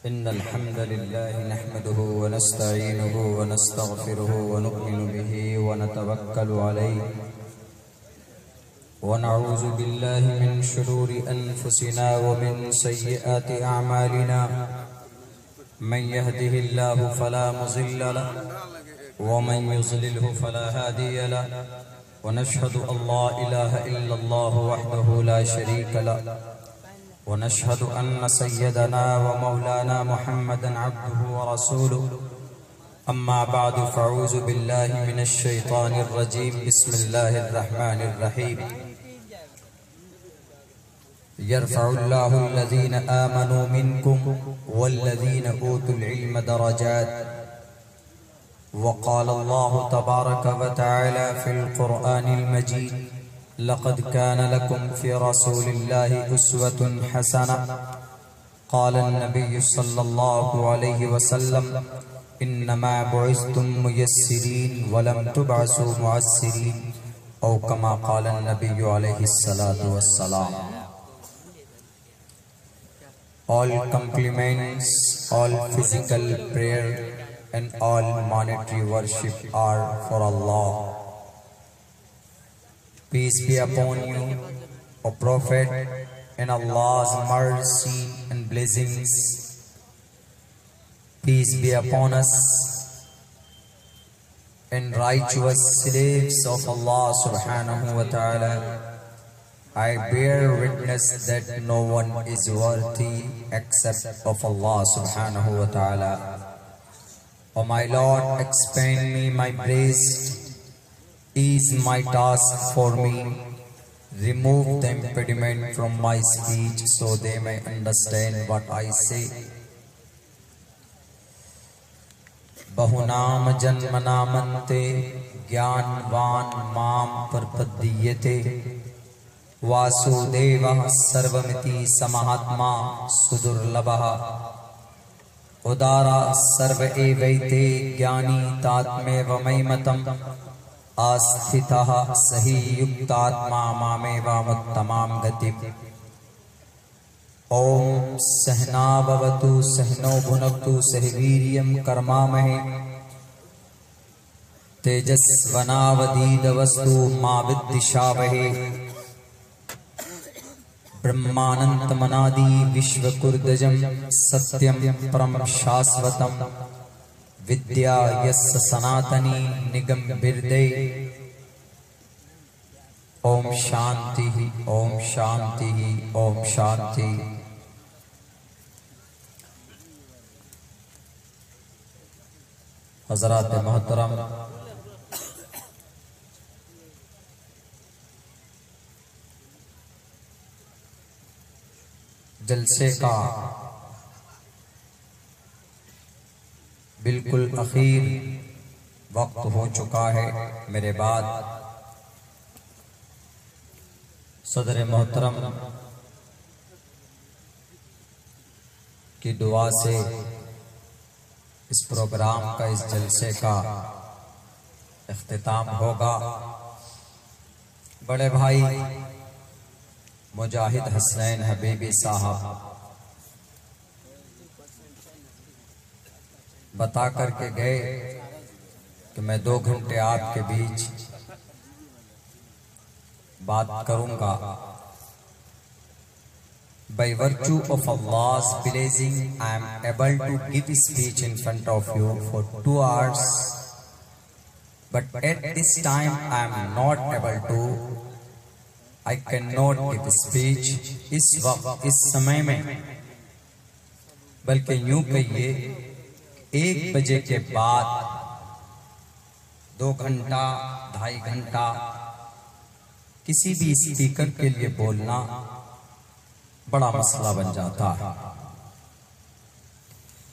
इन्नल हम्दलिल्लाहि नहमदुहु व नस्तईनुहु व नस्तगफिरुहु व नु'मिनु बिही व नतवक्कलु अलैहि व नऊज़ु बिल्लाहि मिन शुरूरि अनफुसिना व मिन सय्यिआति अअमालिना मन यहदिहिल्लाहु फला मुज़िल्ल लहु व मन युज़लिलहु फला हादिय लहु व नशहदु अल्ला इलाहा इल्लल्लाहु वहदहु ला शरीका लहु व नशहदु अन्न सय्यदना व मौलाना मुहम्मदन अब्दुहु व रसूलुहु अम्मा बअदु फ़अऊज़ु बिल्लाहि मिनश शैतानिर रजीम बिस्मिल्लाहिर रहमानिर रहीम यरफ़उल्लाहु अल्लज़ीना आमनू मिनकुम वल्लज़ीना ऊतुल इल्म दरजात व क़ाला अल्लाहु तबारक व तआला फ़िल क़ुरआनिल मजीद लक़द कान लकुम फ़ी रसूलिल्लाहि उस्वतुन हसनह क़ाला नबिय्यु सल्लल्लाहु अलैहि वसल्लम इन्नमा बुइस्तुम मुयस्सिरीन व लम तुबअसू मुअस्सिरीन औ कमा क़ाला नबिय्यु अलैहि सलातु वस्सलाम। All compliments, all physical prayer and all monetary worship are for Allah. Peace be upon you, O Prophet, and Allah's mercy and blessings. Peace be upon us and righteous slaves of Allah subhanahu wa ta'ala. I bear witness that no one is worthy except of Allah subhanahu wa ta'ala. O my Lord, expand me my breast, ease my task for me, remove the impediment from my speech so they may understand what I say. बहुनाम जन्म नामन्ते ज्ञानवान माम प्रपद्यते वासुदेवः सर्वमिति समहात्मा सुदुर्लभः उदारा सर्व एवैते ज्ञानी तात्मेव मयिमतम् आस्थितः सही युक्तात्मा मामेवामुत्तमां गतिम्। ओम सहना भवतु सहनो भुनक्तु सह वीर्यं कर्मामहे तेजस्वनावधीतमस्तु मा विद्विषावहे। ब्रह्मानंतमनादि विश्वकुर्दजं सत्यं परम शाश्वतं विद्या यस्य सनातनी निगम बिरदे। ओम शांति ओम शांति ओम शांति। हज़रात मोहतरम, जलसे का बिल्कुल अखीर वक्त हो चुका है। मेरे बाद सदर मोहतरम की दुआ से इस प्रोग्राम का, इस जलसे का इख्तिताम होगा। बड़े भाई मुजाहिद हसनैन हबीबी साहब बता करके गए कि मैं 2 घंटे आपके बीच बात करूंगा। By virtue of Allah's blessing, I am able to give speech in front of you for 2 hours, but at this time I am not able to, I cannot give speech इस वक्त, इस समय में, बल्कि यूं कहिए 1 बजे के बाद 2 घंटा 2.5 घंटा किसी भी स्पीकर के लिए बोलना बड़ा मसला बन जाता है।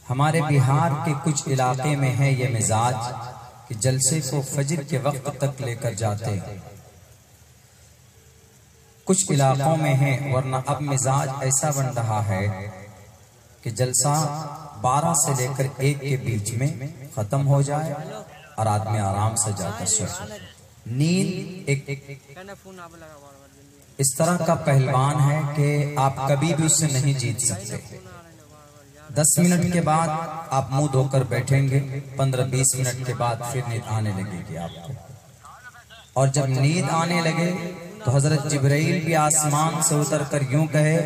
हमारे बिहार के कुछ इलाके में है ये मिजाज कि जलसे को फजर के वक्त तक लेकर जाते हैं, कुछ इलाकों में है, वरना अब मिजाज ऐसा बन रहा है कि जलसा 12 से लेकर 1 के बीच में खत्म हो जाए और आदमी आराम से जाकर सोए। नींद एक इस तरह का पहलवान है कि आप कभी भी उससे नहीं जीत सकते। 10 मिनट के बाद आप मुंह धोकर बैठेंगे, 15-20 मिनट के बाद फिर नींद आने लगेगी आपको। और जब नींद आने लगे तो हजरत जिब्राइल भी आसमान से उतर कर यूं कहे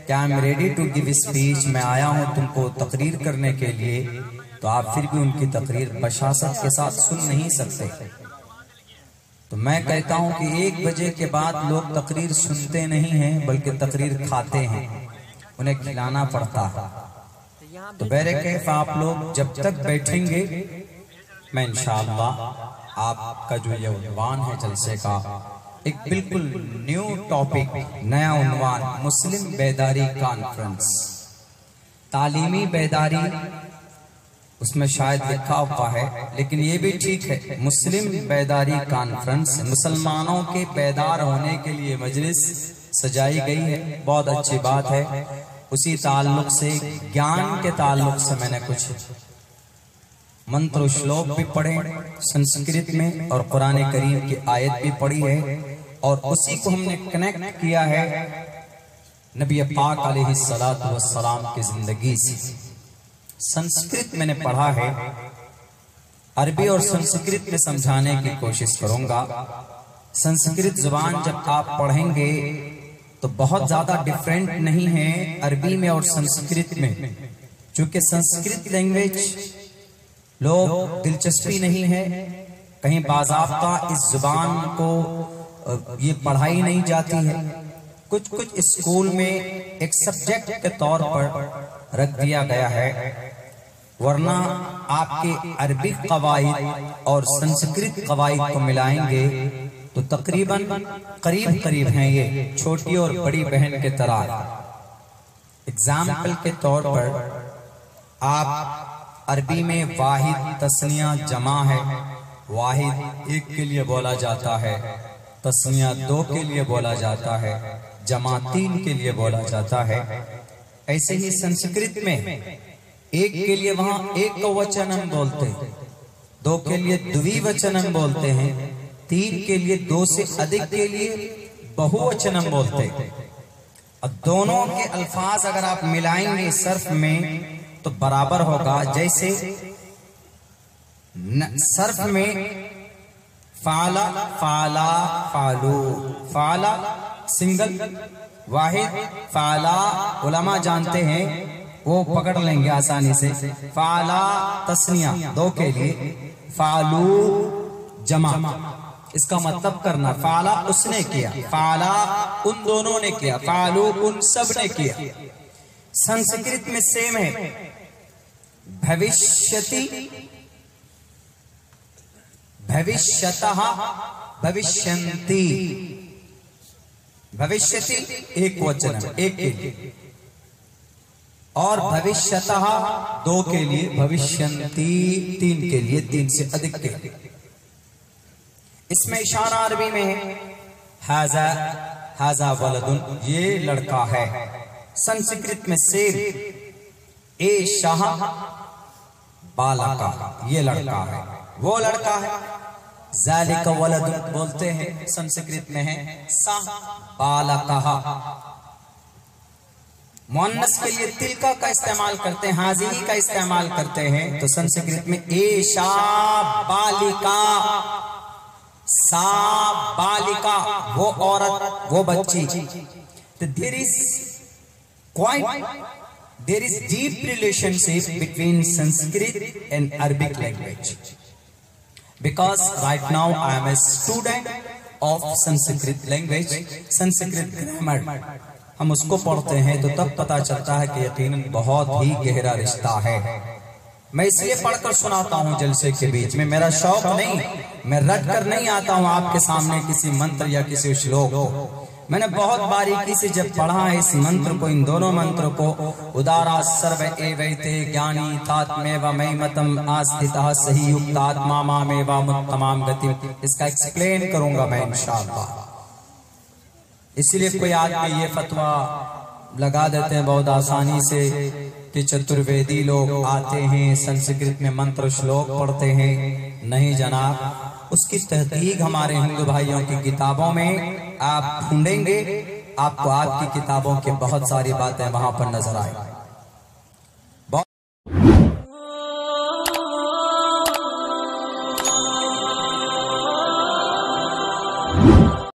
कि I am ready to give speech, मैं आया हूं तुमको तकरीर करने के लिए, तो आप फिर भी उनकी तकरीर बशासत के साथ सुन नहीं सकते। तो मैं कहता हूं कि 1 बजे के बाद लोग तकरीर सुनते नहीं हैं बल्कि तकरीर खाते हैं, उन्हें खिलाना पड़ता है। तो बहरे कैफ आप लोग जब तक बैठेंगे, मैं इंशाअल्लाह आपका जो ये उन्वान है जलसे का, एक बिल्कुल न्यू टॉपिक, नया उन्वान, मुस्लिम बेदारी कॉन्फ्रेंस, तालीमी बेदारी उसमें शायद लिखा हुआ है, लेकिन ये भी ठीक है, मुस्लिम बेदारी कॉन्फ्रेंस, मुसलमानों के बेदार होने के लिए मजलिस सजाई गई है, बहुत अच्छी बात है। उसी ताल्लुक से, ज्ञान के ताल्लुक से मैंने कुछ मंत्र श्लोक भी पढ़े संस्कृत में और कुरान करीम की आयत भी पढ़ी है, और उसी को हमने कनेक्ट किया है नबी पाक अलैहिस्सलातु वस्सलाम की जिंदगी से। संस्कृत मैंने पढ़ा है, अरबी और संस्कृत में समझाने की कोशिश करूंगा। संस्कृत जुबान जब आप पढ़ेंगे तो बहुत ज्यादा डिफरेंट नहीं है अरबी में और संस्कृत में, क्योंकि संस्कृत लैंग्वेज लोग दिलचस्पी नहीं है, कहीं बाज़ाब्ता इस जुबान को ये पढ़ाई नहीं जाती है, कुछ कुछ स्कूल में एक सब्जेक्ट के तौर पर रख दिया गया है, वरना आपके अरबी कवायद और संस्कृत कवायद को मिलाएंगे तो तकरीबन करीब करीब हैं, ये छोटी और बड़ी बहन के तरह। एग्जाम्पल के तौर पर आप अरबी में वाहिद तस्निया जमा है, वाहिद 1 के लिए बोला जाता है, तस्निया 2 के लिए बोला जाता है, जमा 3 के लिए बोला जाता है। ऐसे ही संस्कृत में 1 के लिए वहां एक वचनम बोलते हैं, 2 के लिए द्विवचनम बोलते हैं, 3 के लिए 2 से अधिक के लिए बहुवचनम बोलते हैं। अब दोनों के अल्फाज अगर आप मिलाएंगे सर्फ में तो बराबर होगा। जैसे सर्फ में फाला फाला फालू, फाला सिंगल, वाहिद फाला उलमा जानते हैं, वो पकड़ लेंगे आसानी से। फाला तस्निया 2 के लिए, फालू जमा, इसका मतलब करना फाला उसने किया, फाला उन दोनों ने किया, फालू उन सब ने किया। संस्कृत में सेम है, भविष्यति, भविष्यतः, भविष्यन्ति। भविष्यति 1 वचन है, 1 के लिए, और भविष्यतः 2 के लिए, भविष्यन्ति 3 के लिए, 3 से अधिक के लिए। इसमें इशारा अरबी में है, हाजा हाजा वलदुन, ये लड़का है। संस्कृत में सेब, ए शाह बालका, ये लड़का है, वो लड़का है। ज़ालिका वलदुन बोलते हैं, संस्कृत में है सा बालका। मुअन्नस के लिए तिलका का इस्तेमाल करते हैं, हाजिही का इस्तेमाल करते हैं, तो संस्कृत में ए शाह बालिका, सा बालिका वो औरत, वो बच्ची। तो there is deep relationship between Sanskrit and Arabic language, because right now I am a student of Sanskrit language, Sanskrit grammar। हम उसको पढ़ते हैं तो तब पता चलता है कि यकीनन बहुत ही गहरा रिश्ता है। मैं इसलिए पढ़कर सुनाता हूँ जलसे के बीच में, मेरा शौक नहीं, मैं रट कर नहीं आता हूँ आपके सामने किसी मंत्र या किसी श्लोक को। मैंने बहुत बारीकी से जब पढ़ा है इस मंत्र को, इन दोनों मंत्र को, उदारा सर्व एवैते ज्ञानी तात्मेव मयमतम आस्थितः सही युक्तात्मा मामेवा मुत्तमाम गति, इसका एक्सप्लेन करूंगा मैं इंशाअल्लाह। इसलिए कोई आदमी ये फतवा लगा देते हैं बहुत आसानी से कि चतुर्वेदी लोग आते हैं संस्कृत में मंत्र श्लोक पढ़ते हैं। नहीं जनाब, उसकी तहकीक हमारे हिंदू भाइयों की किताबों में आप ढूंढेंगे, आपको आपकी किताबों की बहुत सारी बातें वहां पर नजर आएंगी।